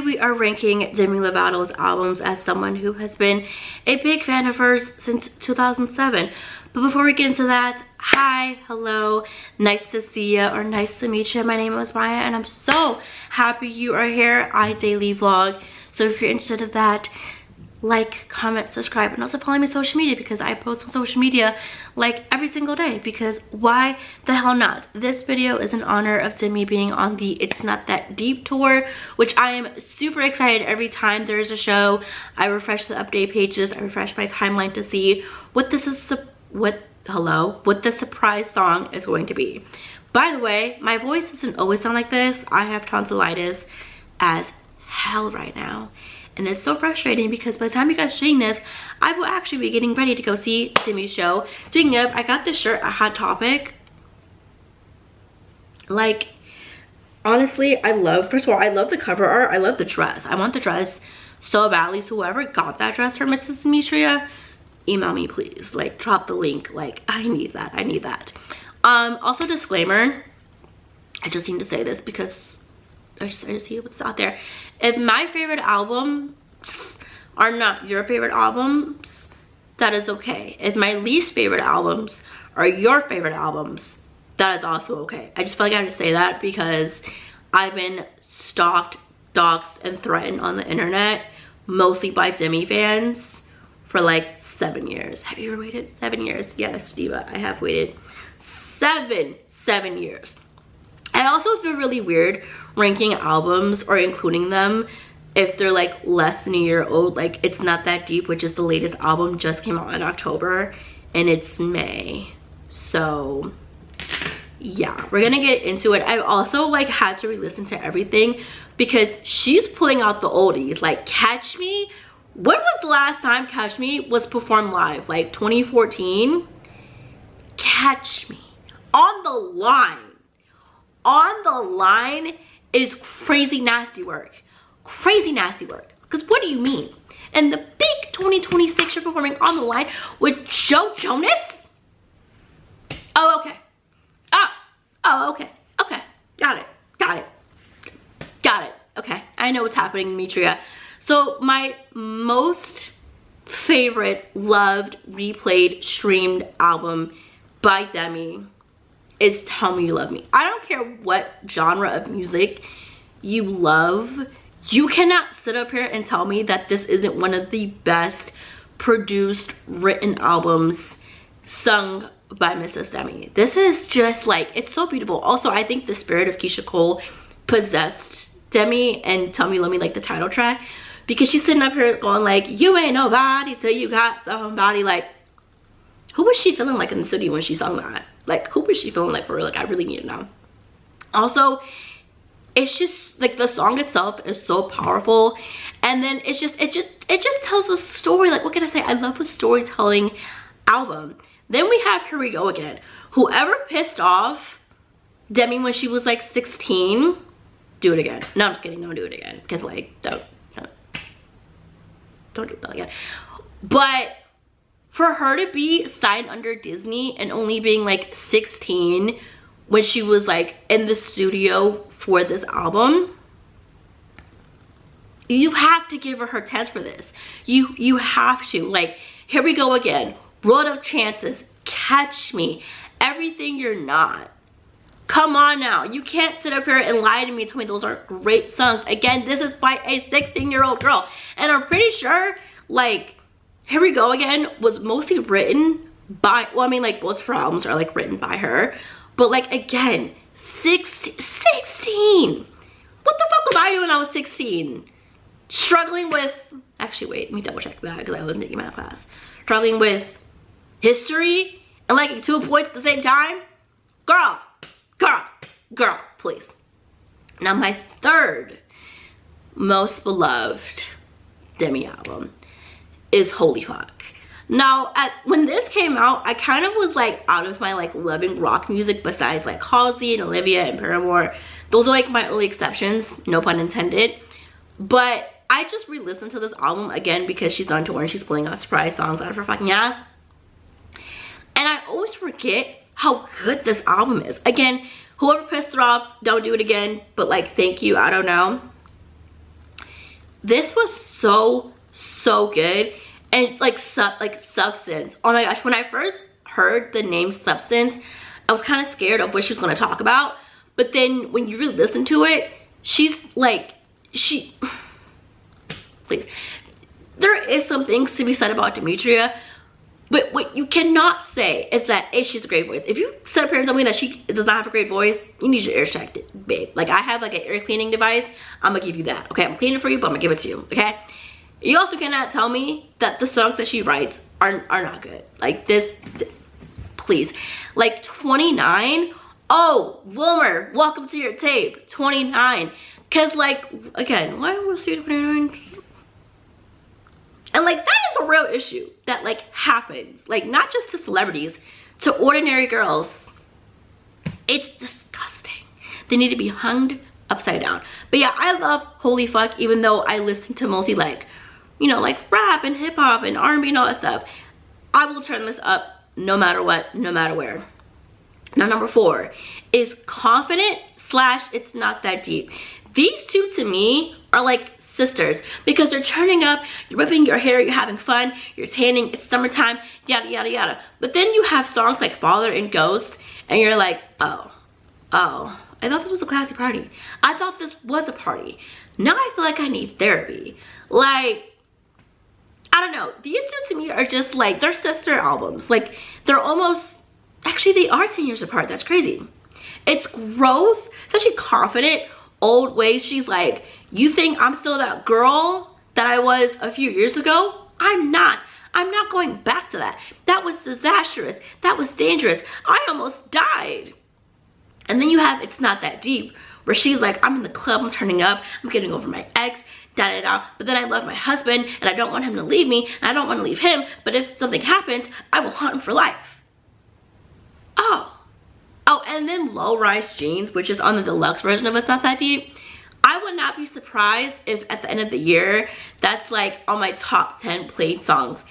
we are ranking Demi Lovato's albums as someone who has been a big fan of hers since 2007. But before we get into that, hi, hello, nice to see you or nice to meet you. My name is Maya and I'm so happy you are here. I daily vlog, so if you're interested in that, like, comment, subscribe, and also follow me on social media because I post on social media like every single day, because why the hell not? This video is in honor of Demi being on the It's Not That Deep tour, which I am super excited. Every time there's a show, I refresh the update pages, I refresh my timeline to see what this is, what the surprise song is going to be. By the way, my voice doesn't always sound like this. I have tonsillitis as hell right now. And it's so frustrating because by the time you guys are seeing this, I will actually be getting ready to go see Demi's show. Speaking of, I got this shirt at Hot Topic. Like, honestly, first of all, I love the cover art. I love the dress. I want the dress so badly. So whoever got that dress for Mrs. Demetria, email me please. Like, drop the link. Like, I need that. I need that. Also, disclaimer. I just need to say this because I just see what's out there. If my favorite albums are not your favorite albums, that is okay. If my least favorite albums are your favorite albums, that is also okay. I just feel like I have to say that because I've been stalked, doxxed, and threatened on the internet, mostly by Demi fans, for like 7 years. Have you ever waited 7 years? Yes, Diva, I have waited seven years. I also feel really weird ranking albums or including them if they're like less than a year old. Like, It's Not That Deep, which is the latest album, just came out in October and it's May. So yeah, we're gonna get into it. I also like had to re-listen to everything because she's pulling out the oldies. Like, Catch Me, when was the last time Catch Me was performed live? Like 2014? Catch Me on the line. On the line is crazy nasty work. Crazy nasty work. Because what do you mean? And the big 2026 you're performing on the line with Joe Jonas? Oh, okay. Oh, okay. Okay. Got it. Okay. I know what's happening, Demetria. So my most favorite, loved, replayed, streamed album by Demi is Tell Me You Love Me. I don't care what genre of music you love, you cannot sit up here and tell me that this isn't one of the best produced, written albums sung by Mrs. Demi. This is just like, it's so beautiful. Also, I think the spirit of Keisha Cole possessed Demi and Tell Me You Love Me, like the title track, because she's sitting up here going like, you ain't nobody till you got somebody. Like, who was she feeling like in the studio when she sung that? Like, who was she feeling like for real? Like, I really need to know. Also, it's just like the song itself is so powerful, and then it just tells a story. Like, what can I say? I love a storytelling album. Then we have Here We Go Again. Whoever pissed off Demi when she was like 16, do it again. No, I'm just kidding. Don't do it again, because like don't do that again. But for her to be signed under Disney and only being like 16 when she was like in the studio for this album, you have to give her chance for this. You have to. Like, Here We Go Again, World of Chances, Catch Me, Everything You're Not. Come on now. You can't sit up here and lie to me and tell me those are great songs. Again, this is by a 16-year-old girl. And I'm pretty sure, like, Here We Go Again was mostly written by, well, I mean, like, most of her albums are like written by her, but like, again, 16. What the fuck was I doing when I was 16? Struggling with, actually wait, let me double check that because I was taking math class. Struggling with history and liking 2 boys at the same time? Girl, please. Now my third most beloved Demi album is Holy Fuck. Now, when this came out, I kind of was like out of my like loving rock music besides like Halsey and Olivia and Paramore. Those are like my only exceptions, no pun intended. But I just re-listened to this album again because she's on tour and she's pulling out surprise songs out of her fucking ass. And I always forget how good this album is. Again, whoever pissed her off, don't do it again. But like, thank you, I don't know. this was so good. And like Substance, oh my gosh, when I first heard the name Substance, I was kind of scared of what she was going to talk about. But then when you really listen to it, she's like, please, there is some things to be said about Demetria, but what you cannot say is that A, she's a great voice. If you sit up here and tell me that she does not have a great voice, you need your ears checked, babe. Like, I have like an ear cleaning device. I'm gonna give you that, okay? I'm cleaning it for you, but I'm gonna give it to you, okay? You also cannot tell me that the songs that she writes are not good. Like this, please. Like 29, oh, Wilmer, welcome to your tape, 29. Cause like, again, why was she 29? And like, that is a real issue that like happens, like not just to celebrities, to ordinary girls. It's disgusting. They need to be hung upside down. But yeah, I love Holy Fuck, even though I listen to mostly like, you know, like rap and hip hop and R&B and all that stuff. I will turn this up no matter what, no matter where. Now, number 4 is Confident / It's Not That Deep. These two to me are like sisters because they're turning up, you're whipping your hair, you're having fun, you're tanning, it's summertime, yada yada yada. But then you have songs like Father and Ghost and you're like, oh, I thought this was a classy party. I thought this was a party. Now I feel like I need therapy. Like, I don't know, these two to me are just like, they're sister albums. Like, they're almost, actually they are 10 years apart. That's crazy. It's growth, especially Confident, old ways. She's like, you think I'm still that girl that I was a few years ago? I'm not going back to that. That was disastrous. That was dangerous. I almost died. And then you have It's Not That Deep, where she's like, I'm in the club, I'm turning up, I'm getting over my ex, da da da, but then I love my husband and I don't want him to leave me and I don't want to leave him, but if something happens, I will haunt him for life. Oh, and then Low Rise Jeans, which is on the deluxe version of It's Not That Deep. I would not be surprised if at the end of the year, that's like on my top 10 played songs.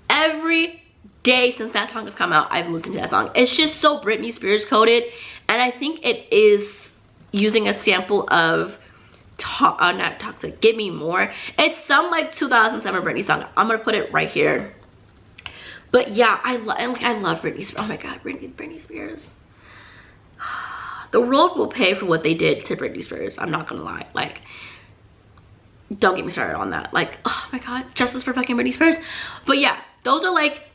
Every day since that song has come out, I've listened to that song. It's just so Britney Spears coded, and I think it is using a sample of not Toxic, Give Me More. It's some like 2007 Britney song. I'm gonna put it right here. But yeah, I love Britney Spears. Oh my god, Britney Spears. The world will pay for what they did to Britney Spears. I'm not gonna lie. Like, don't get me started on that. Like, oh my god, justice for fucking Britney Spears. But yeah, those are like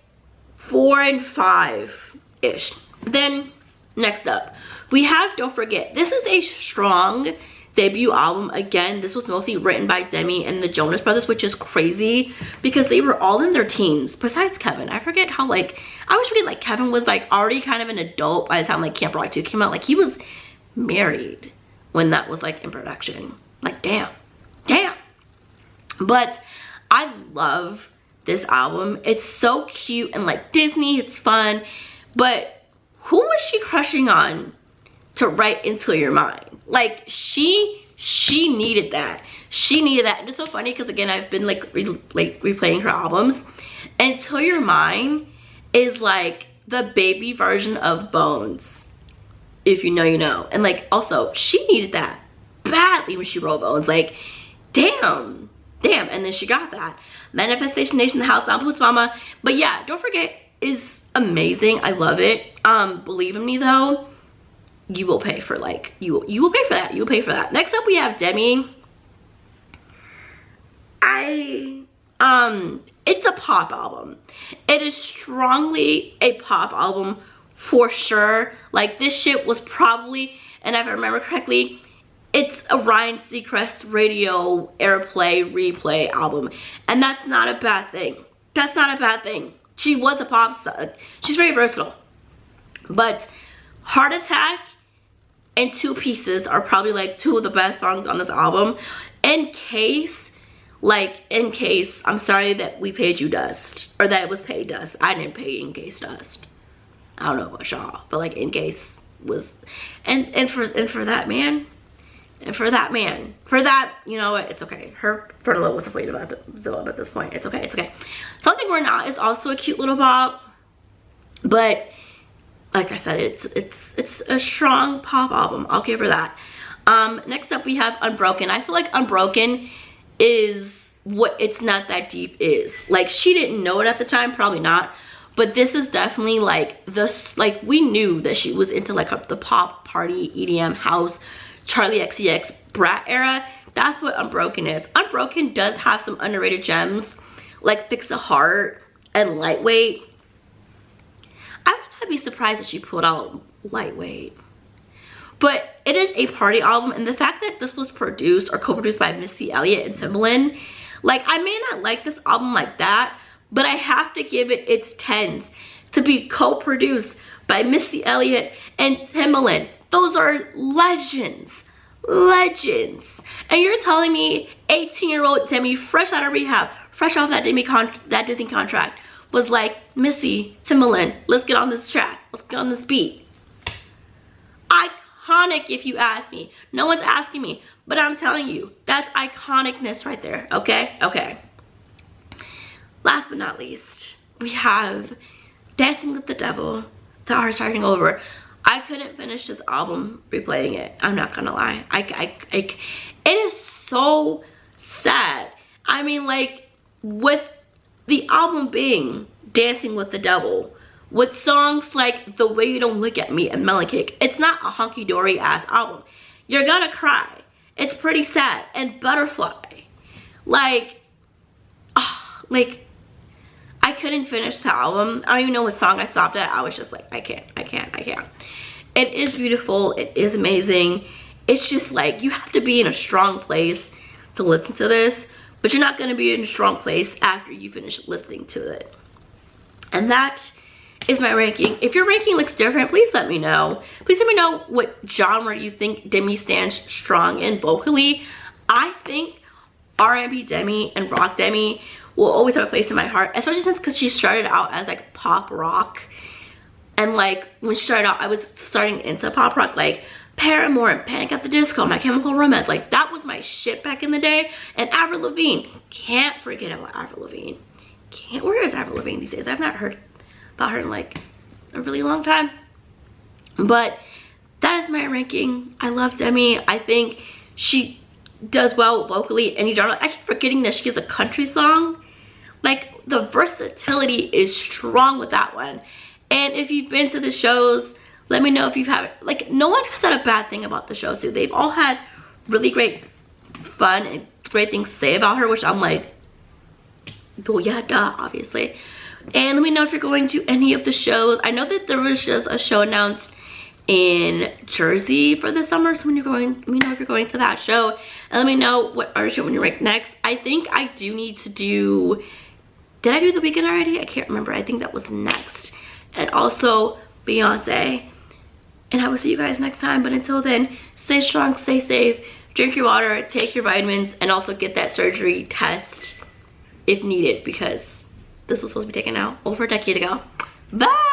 4 and 5-ish. Then next up, we have Don't Forget. This is a strong debut album. Again, this was mostly written by Demi and the Jonas Brothers, which is crazy because they were all in their teens, besides Kevin. I forget how, like, I was reading like Kevin was like already kind of an adult by the time like Camp Rock 2 came out. Like, he was married when that was like in production. Like, damn. But I love this album. It's so cute and like Disney, it's fun. But who was she crushing on to write Into Your Mind? Like, she needed that. She needed that. And it's so funny because, again, I've been like replaying her albums. Until Your Mind is like the baby version of Bones. If you know, you know. And like, also, she needed that badly when she wrote Bones. Like, damn. And then she got that. Manifestation Nation, The House Down, Boots Mama. But yeah, Don't Forget is amazing. I love it. Believe in Me though, you will pay for like, you will pay for that. You will pay for that. Next up we have Demi. It's a pop album. It is strongly a pop album for sure. Like, this shit was probably, and if I remember correctly, it's a Ryan Seacrest radio airplay replay album. And that's not a bad thing. That's not a bad thing. She was a pop star. She's very versatile. But Heart Attack and Two Pieces are probably like 2 of the best songs on this album. In Case, I'm sorry that we paid you dust. Or that it was paid dust. I didn't pay In Case dust. I don't know about y'all. But like, In Case was, and for that man, you know what, it's okay. Her furlough was afraid about at this point. It's okay. Something We're Not is also a cute little bop, but like I said, it's a strong pop album. I'll give her that. Next up we have Unbroken. I feel like Unbroken is what It's Not That Deep is. Like, she didn't know it at the time, probably not, but this is definitely like this, like, we knew that she was into like the pop, party, EDM, house, Charlie XCX, Brat era. That's what Unbroken is. Unbroken does have some underrated gems like Fix a Heart and Lightweight. I would not be surprised if she pulled out Lightweight. But it is a party album, and the fact that this was produced or co-produced by Missy Elliott and Timbaland, like, I may not like this album like that, but I have to give it its 10s to be co-produced by Missy Elliott and Timbaland. Those are legends. Legends. And you're telling me 18-year-old Demi, fresh out of rehab, fresh off that Disney contract, was like, Missy, Timbaland, let's get on this track. Let's get on this beat. Iconic, if you ask me. No one's asking me, but I'm telling you, that's iconicness right there, okay? Okay. Last but not least, we have Dancing with the Devil, The Art Starting Over. I couldn't finish this album replaying it. I'm not gonna lie. It is so sad. I mean, like, with the album being Dancing with the Devil, with songs like The Way You Don't Look at Me and Melon Cake, it's not a hunky-dory ass album. You're gonna cry. It's pretty sad. And Butterfly, like, I couldn't finish the album. I don't even know what song I stopped at. I was just like, I can't. It is beautiful. It is amazing. It's just like, you have to be in a strong place to listen to this, but you're not going to be in a strong place after you finish listening to it. And that is my ranking. If your ranking looks different, please let me know. Please let me know what genre you think Demi stands strong in vocally. I think R&B Demi and rock Demi will always have a place in my heart, especially since because she started out as like pop rock, and like when she started out, I was starting into pop rock, like Paramore and Panic at the Disco, My Chemical Romance. Like, that was my shit back in the day. And Avril Lavigne, can't forget about Avril Lavigne. Where is Avril Lavigne these days? I've not heard about her in like a really long time. But that is my ranking. I love Demi. I think she does well vocally, and you don't, I keep forgetting that she has a country song. Like, the versatility is strong with that one. And if you've been to the shows, let me know if you've had, like, no one has said a bad thing about the shows too. They've all had really great fun and great things to say about her, which I'm like, well, yeah, duh, obviously. And let me know if you're going to any of the shows. I know that there was just a show announced in Jersey for the summer, so when you're going, let me know if you're going to that show, and let me know what artist you want to rank next. I think I do need to do, did I do The Weeknd already? I can't remember. I think that was next. And also Beyonce. And I will see you guys next time, but until then, stay strong, stay safe, drink your water, take your vitamins, and also get that surgery test if needed, because this was supposed to be taken out over a decade ago. Bye.